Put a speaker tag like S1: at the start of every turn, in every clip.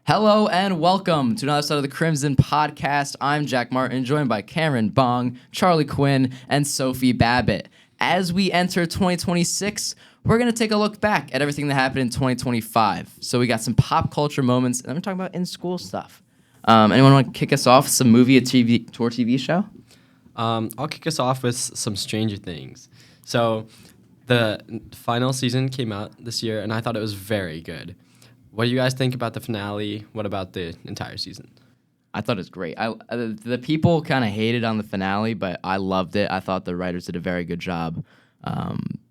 S1: Hello and welcome to another episode of the Crimson Podcast. I'm Jack Martin, joined by Cameron, Bong, Charlie Quinn, and Sophie Babbit. As we enter 2026, we're going to take a look back at everything that happened in 2025. So we got some pop culture moments, and then we're talking about in-school stuff. Anyone want to kick us off? Some movie, a TV, tour TV show?
S2: I'll kick us off with some Stranger Things. So the final season came out this year, and I thought it was very good. What do you guys think about the finale? What about the entire season?
S1: I thought it was great. The people kind of hated on the finale, but I loved it. I thought the writers did a very good job.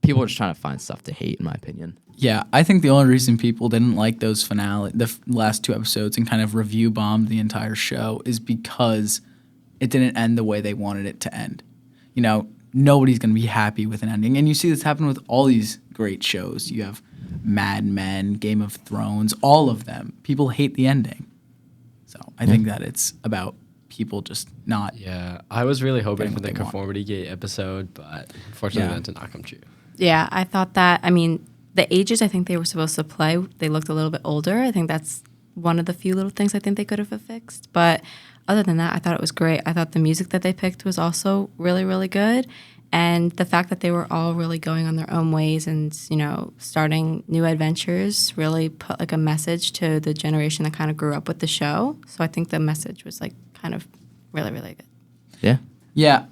S1: People were just trying to find stuff to hate, in my opinion.
S3: Yeah, I think the only reason people didn't like the last two episodes and kind of review bombed the entire show is because it didn't end the way they wanted it to end. You know, nobody's going to be happy with an ending. And you see this happen with all these great shows. You have Mad Men, Game of Thrones, all of them. People hate the ending. So I think that it's about people just not.
S2: Yeah, I was really hoping for the Conformity Gate episode, but unfortunately that did not come true.
S4: Yeah, I thought that, the ages I think they were supposed to play, they looked a little bit older. I think that's one of the few little things I think they could have fixed. But other than that, I thought it was great. I thought the music that they picked was also really, really good. And the fact that they were all really going on their own ways and, starting new adventures really put like a message to the generation that kind of grew up with the show. So I think the message was like kind of really, really good.
S1: Yeah.
S3: Yeah.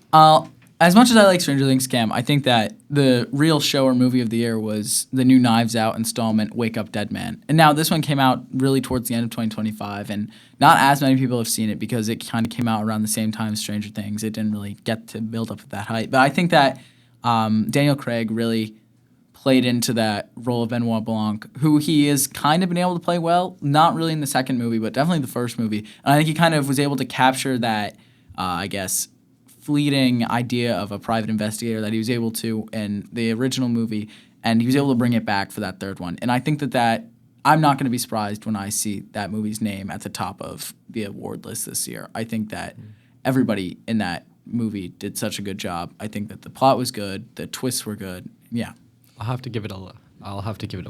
S3: As much as I like Stranger Things, Cam, I think that the real show or movie of the year was the new Knives Out installment, Wake Up Dead Man. And now this one came out really towards the end of 2025, and not as many people have seen it because it kind of came out around the same time as Stranger Things. It didn't really get to build up at that height. But I think that Daniel Craig really played into that role of Benoit Blanc, who he has kind of been able to play well, not really in the second movie, but definitely the first movie. And I think he kind of was able to capture that, fleeting idea of a private investigator that he was able to in the original movie, and he was able to bring it back for that third one. And I think that I'm not going to be surprised when I see that movie's name at the top of the award list this year. I think that everybody in that movie did such a good job. I think that the plot was good, the twists were good. Yeah.
S2: I'll have to give it a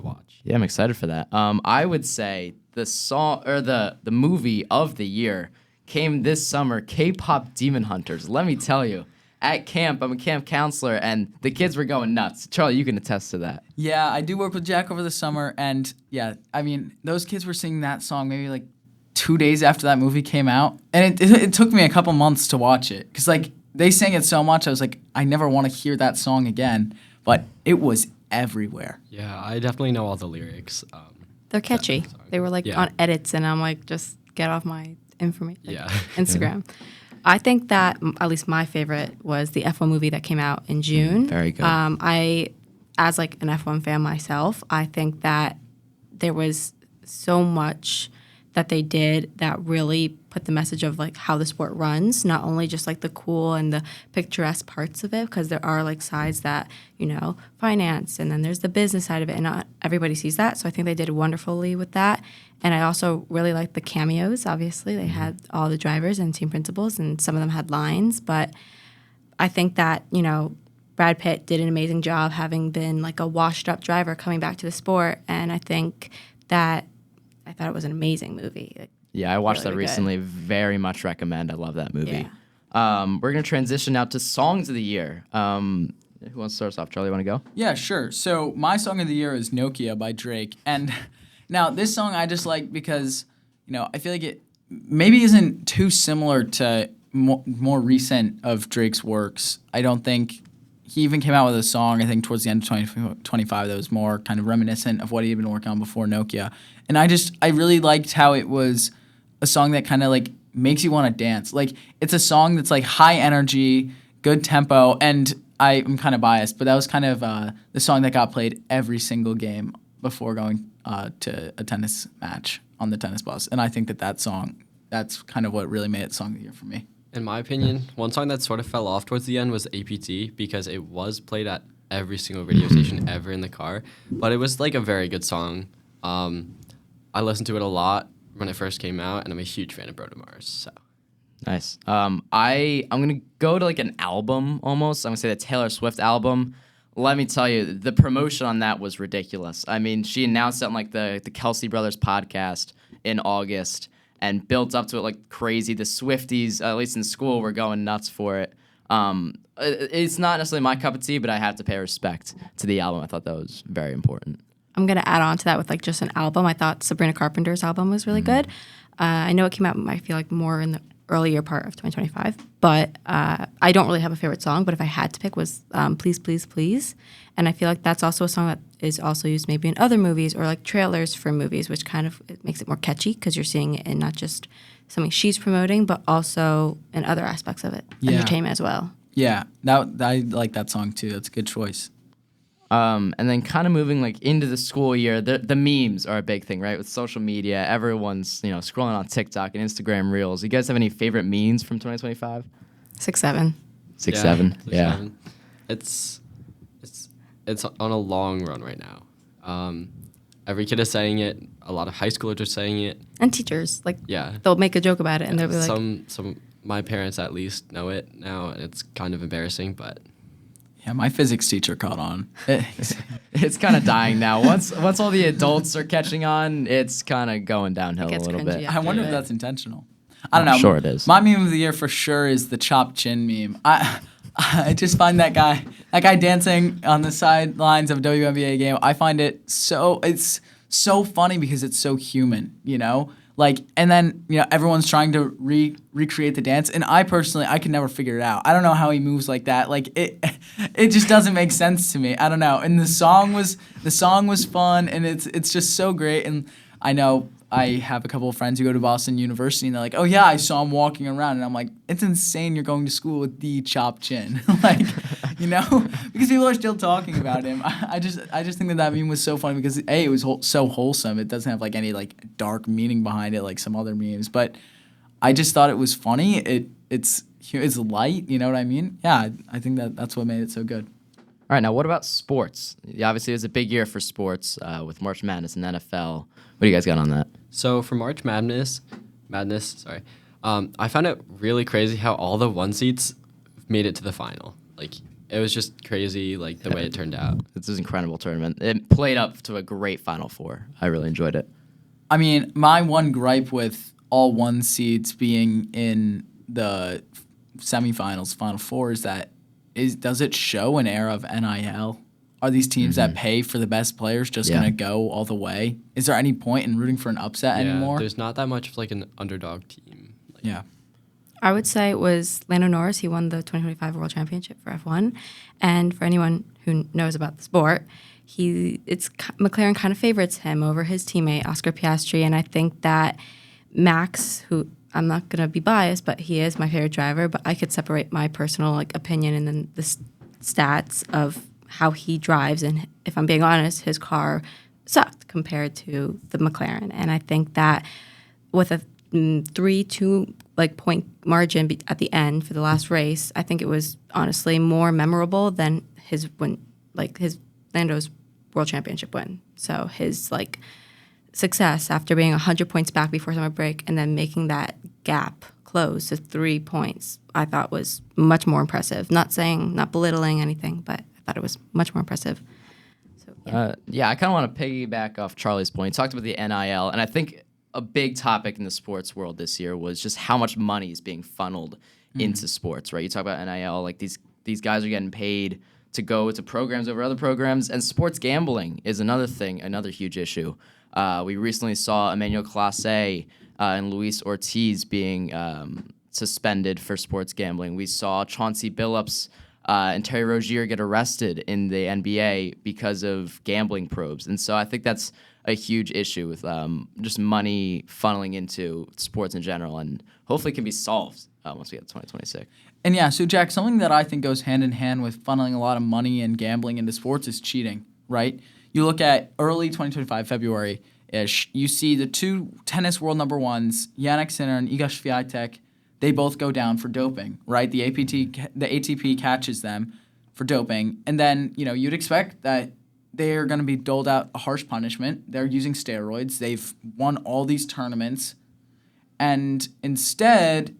S2: watch.
S1: Yeah, I'm excited for that. I would say the song or the movie of the year came this summer, K-pop Demon Hunters. Let me tell you, at camp, I'm a camp counselor, and the kids were going nuts. Charlie, you can attest to that.
S3: Yeah, I do work with Jack over the summer, and those kids were singing that song maybe like 2 days after that movie came out, and it took me a couple months to watch it, because they sang it so much, I was like, I never want to hear that song again, but it was everywhere.
S2: Yeah, I definitely know all the lyrics.
S4: They're catchy. They were on edits, and I'm like, just get off my Instagram. I think that at least my favorite was the F1 movie that came out in June.
S1: Very good.
S4: I, as an F1 fan myself, I think that there was so much that they did that really put the message of how the sport runs, not only just the cool and the picturesque parts of it, because there are sides that, finance, and then there's the business side of it, and not everybody sees that. So I think they did wonderfully with that. And I also really liked the cameos, obviously. They had all the drivers and team principals, and some of them had lines. But I think that, Brad Pitt did an amazing job having been a washed-up driver coming back to the sport. And I think that I thought it was an amazing movie.
S1: Yeah, I watched
S4: really
S1: that recently.
S4: good.
S1: Very much recommend. I love that movie.
S4: Yeah.
S1: We're going to transition now to songs of the year. Who wants to start us off? Charlie, want to go?
S3: Yeah, sure. So my song of the year is Nokia by Drake. And now this song I just like because, I feel like it maybe isn't too similar to more recent of Drake's works. I don't think he even came out with a song, I think, towards the end of 2025 that was more kind of reminiscent of what he had been working on before Nokia. And I really liked how it was a song that kind of makes you want to dance. It's a song that's high energy, good tempo, and I'm kind of biased, but that was kind of the song that got played every single game before going to a tennis match on the tennis bus. And I think that song, that's kind of what really made it the song of the year for me.
S2: In my opinion, one song that sort of fell off towards the end was APT, because it was played at every single radio station ever in the car. But it was a very good song. I listened to it a lot when it first came out, and I'm a huge fan of Bruno Mars. So
S1: Nice. I'm gonna go to an album almost. I'm gonna say the Taylor Swift album. let me tell you, the promotion on that was ridiculous. I mean, she announced it on like the Kelsey Brothers podcast in August and built up to it like crazy. The Swifties, at least in school, were going nuts for it. It's not necessarily my cup of tea, but I have to pay respect to the album. I thought that was very important.
S4: I'm going to add on to that with like just an album. I thought Sabrina Carpenter's album was really good. I know it came out, I feel like, more in the earlier part of 2025, but I don't really have a favorite song, but if I had to pick was Please, Please, Please. And I feel like that's also a song that is also used maybe in other movies or like trailers for movies, which kind of it makes it more catchy because you're seeing it in not just something she's promoting, but also in other aspects of it, entertainment as well.
S3: Yeah, I like that song too. That's a good choice.
S1: And then kind of moving like into the school year, the memes are a big thing, right? With social media, everyone's scrolling on TikTok and Instagram Reels. You guys have any favorite memes from 2025?
S4: 6'7".
S1: 6'7". Yeah.
S2: 6'7". It's on a long run right now. Every kid is saying it. A lot of high schoolers are saying it.
S4: And teachers, like,
S2: yeah,
S4: they'll make a joke about it, and they'll be like,
S2: some my parents at least know it now, and it's kind of embarrassing, but.
S3: Yeah, my physics teacher caught on.
S1: It's kind of dying now. Once all the adults are catching on, it's kind of going downhill a little bit.
S3: I wonder if that's intentional. I don't know.
S1: I'm sure it is.
S3: My meme of the year for sure is the chopped chin meme. I just find that guy dancing on the sidelines of a WNBA game. I find it's so funny because it's so human, Like, and then, everyone's trying to recreate the dance. And I personally, I can never figure it out. I don't know how he moves like that. Like, it just doesn't make sense to me. I don't know. And the song was fun, and it's just so great. And I know I have a couple of friends who go to Boston University, and they're like, oh, yeah, I saw him walking around. And I'm like, it's insane you're going to school with the chopped chin. Like, because people are still talking about him. I just think that meme was so funny because, A, it was so wholesome. It doesn't have, like, any, like, dark meaning behind it like some other memes. But I just thought it was funny. It's light, you know what I mean? Yeah, I think that's what made it so good.
S1: All right, now what about sports? Obviously, it was a big year for sports with March Madness and NFL. What do you guys got on that?
S2: So for March Madness, I found it really crazy how all the 1 seeds made it to the final. Like, it was just crazy, like, the way it turned out.
S1: This is an incredible tournament. It played up to a great Final Four. I really enjoyed it.
S3: I mean, my one gripe with all 1 seeds being in the semifinals, Final Four, is that does it show an era of NIL? Are these teams that pay for the best players just going to go all the way? Is there any point in rooting for an upset anymore?
S2: There's not that much of like an underdog team.
S3: Yeah.
S4: I would say it was Lando Norris. He won the 2025 World Championship for F1. And for anyone who knows about the sport, McLaren kind of favorites him over his teammate, Oscar Piastri. And I think that Max, who I'm not going to be biased, but he is my favorite driver, but I could separate my personal opinion and then the stats of how he drives, and if I'm being honest, his car sucked compared to the McLaren. And I think that with a 3-2 point margin at the end for the last race, I think it was honestly more memorable than his win, his Lando's World Championship win. So his success after being 100 points back before summer break and then making that gap close to 3 points, I thought was much more impressive. Not belittling anything, but I thought it was much more impressive. So,
S1: yeah. I kind of want to piggyback off Charlie's point. He talked about the NIL, and I think a big topic in the sports world this year was just how much money is being funneled into sports, right? You talk about NIL, like these guys are getting paid to go to programs over other programs, and sports gambling is another thing, another huge issue. We recently saw Emmanuel Clase and Luis Ortiz being suspended for sports gambling. We saw Chauncey Billups and Terry Rozier get arrested in the NBA because of gambling probes. And so I think that's a huge issue with just money funneling into sports in general, and hopefully can be solved once we get to 2026.
S3: And yeah, so Jack, something that I think goes hand in hand with funneling a lot of money and gambling into sports is cheating, right? You look at early 2025, February-ish, you see the 2 tennis world number ones, Jannik Sinner and Iga Swiatek, they both go down for doping, right? The ATP catches them for doping, and then you'd expect that they are going to be doled out a harsh punishment. They're using steroids. They've won all these tournaments, and instead,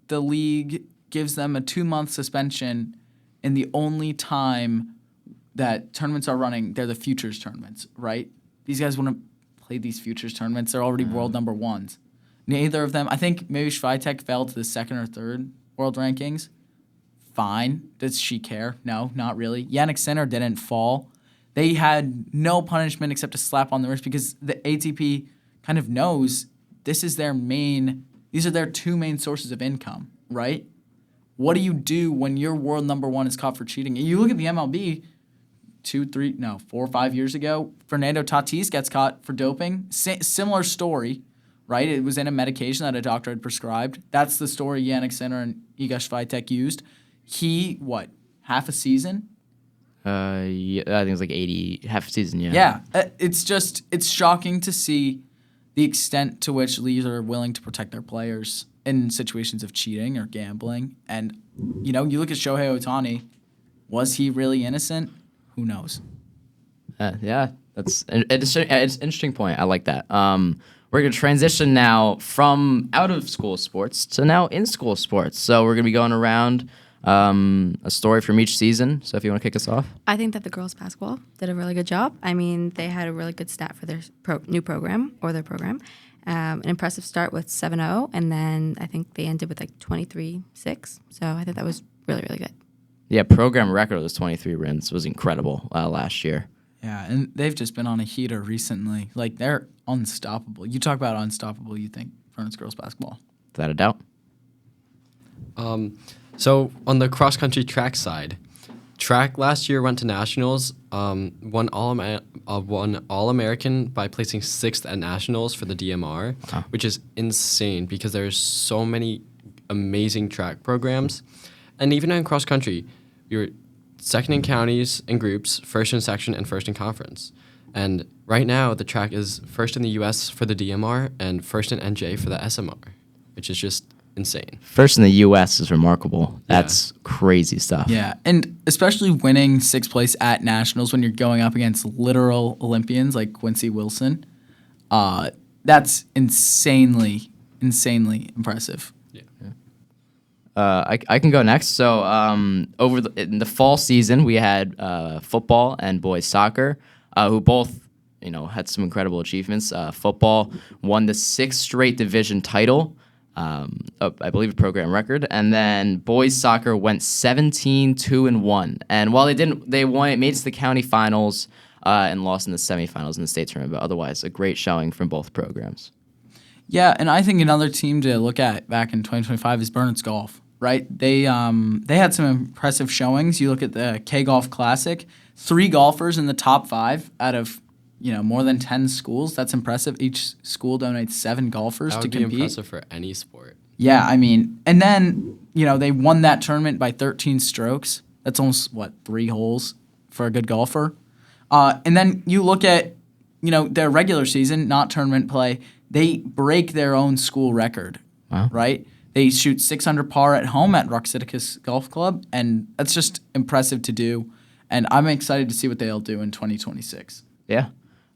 S3: the league gives them a 2-month suspension in the only time that tournaments are running, they're the futures tournaments, right? These guys wouldn't play these futures tournaments. They're already world number ones. Neither of them. I think maybe Swiatek fell to the second or third world rankings. Fine. Does she care? No, not really. Jannik Sinner didn't fall. They had no punishment except a slap on the wrist because the ATP kind of knows these are their two main sources of income, right? What do you do when your world number one is caught for cheating? You look at the MLB 4 or 5 years ago, Fernando Tatis gets caught for doping. Similar story, right? It was in a medication that a doctor had prescribed. That's the story Jannik Sinner and Iga Swiatek used. He, half a season?
S1: Yeah, I think it was like 80, half a season, yeah.
S3: Yeah. It's shocking to see the extent to which leagues are willing to protect their players in situations of cheating or gambling. And, you look at Shohei Ohtani. Was he really innocent? Who knows?
S1: Yeah, it's an interesting point. I like that. We're going to transition now from out-of-school sports to now in-school sports. So we're going to be going around a story from each season. So if you want to kick us off.
S4: I think that the girls basketball did a really good job. I mean, they had a really good stat for their new program or their program. An impressive start with 7-0, and then I think they ended with like 23-6. So I think that was really, really good.
S1: Yeah, program record was 23 wins. Was incredible last year.
S3: Yeah, and they've just been on a heater recently. Like, they're unstoppable. You talk about unstoppable, you think Furnace girls basketball.
S1: Without a doubt.
S2: So on the cross-country track side, track last year went to nationals, won All-American by placing 6th at nationals for the DMR, which is insane because there's so many amazing track programs. And even in cross-country, we were second in counties and groups, first in section, and first in conference. And right now, the track is first in the U.S. for the DMR and first in NJ for the SMR, which is just insane.
S1: First in the U.S. is remarkable. That's crazy stuff.
S3: Yeah, and especially winning 6th place at nationals when you're going up against literal Olympians like Quincy Wilson, that's insanely impressive.
S1: I can go next. So in the fall season, we had football and boys soccer, who both had some incredible achievements. Football won the 6th straight division title, I believe a program record, and then boys soccer went 17-2-1. And while they made it to the county finals and lost in the semifinals in the state tournament, but otherwise a great showing from both programs.
S3: Yeah, and I think another team to look at back in 2025 is Burnet's Golf. Right, they had some impressive showings. You look at the K Golf Classic, 3 golfers in the top 5 out of more than 10 schools. That's impressive. Each school donates 7 golfers to compete.
S2: That would be impressive for any sport.
S3: Yeah, I mean, and then they won that tournament by 13 strokes. That's almost 3 holes for a good golfer. And then you look at their regular season, not tournament play. They break their own school record.
S1: Wow.
S3: Right. They shoot 6 under par at home at Roxitticus Golf Club, and that's just impressive to do. And I'm excited to see what they'll do in 2026.
S1: Yeah.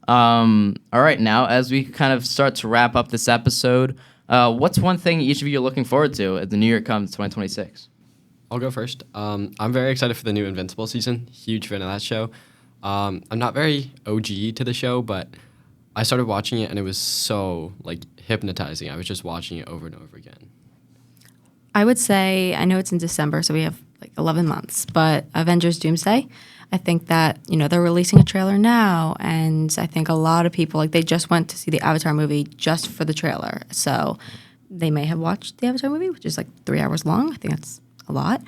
S1: All right, now as we kind of start to wrap up this episode, what's one thing each of you are looking forward to as the new year comes 2026?
S2: I'll go first. I'm very excited for the new Invincible season. Huge fan of that show. I'm not very OG to the show, but I started watching it, and it was so hypnotizing. I was just watching it over and over again.
S4: I would say, I know it's in December, so we have 11 months, but Avengers Doomsday, I think that, they're releasing a trailer now, and I think a lot of people, they just went to see the Avatar movie just for the trailer, so they may have watched the Avatar movie, which is 3 hours long. I think that's a lot,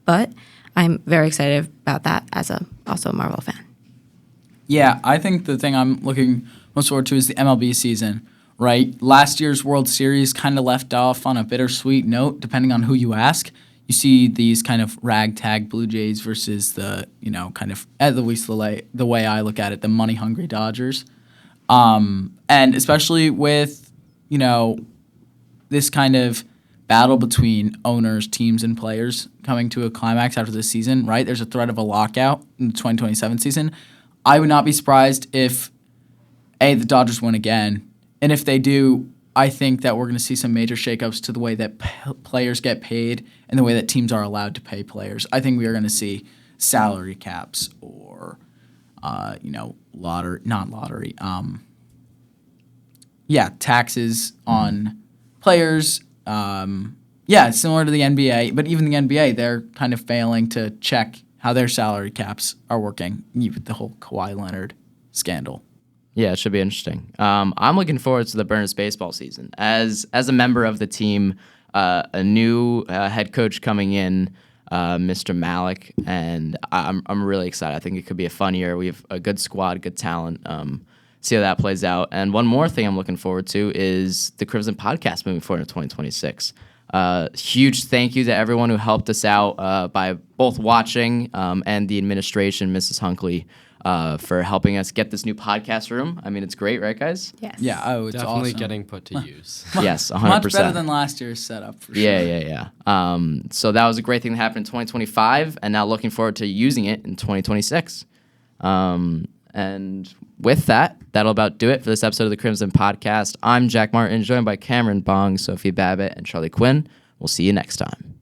S4: but I'm very excited about that as also a Marvel fan.
S3: Yeah, I think the thing I'm looking most forward to is the MLB season. Right? Last year's World Series kind of left off on a bittersweet note, depending on who you ask. You see these kind of ragtag Blue Jays versus the, kind of, at least the way I look at it, the money-hungry Dodgers. And especially with, this kind of battle between owners, teams, and players coming to a climax after this season, right? There's a threat of a lockout in the 2027 season. I would not be surprised if, the Dodgers win again. And if they do, I think that we're going to see some major shakeups to the way that players get paid and the way that teams are allowed to pay players. I think we are going to see salary caps or, taxes on players. Similar to the NBA, but even the NBA, they're kind of failing to check how their salary caps are working with the whole Kawhi Leonard scandal.
S1: Yeah, it should be interesting. I'm looking forward to the Burners baseball season. As a member of the team, a new head coach coming in, Mr. Malik, and I'm really excited. I think it could be a fun year. We have a good squad, good talent. See how that plays out. And one more thing I'm looking forward to is the Crimson podcast moving forward in 2026. Huge thank you to everyone who helped us out by both watching and the administration, Mrs. Hunkley, for helping us get this new podcast room. I mean, it's great, right, guys?
S4: Yes.
S3: Yeah, it's
S2: Definitely
S3: awesome.
S2: getting put to use.
S1: Yes, 100%.
S3: Much better than last year's setup, for sure.
S1: Yeah. So that was a great thing that happened in 2025, and now looking forward to using it in 2026. And with that, that'll about do it for this episode of the Crimson Podcast. I'm Jack Martin, joined by Cameron, Bong, Sophie Babbit, and Charlie Quinn. We'll see you next time.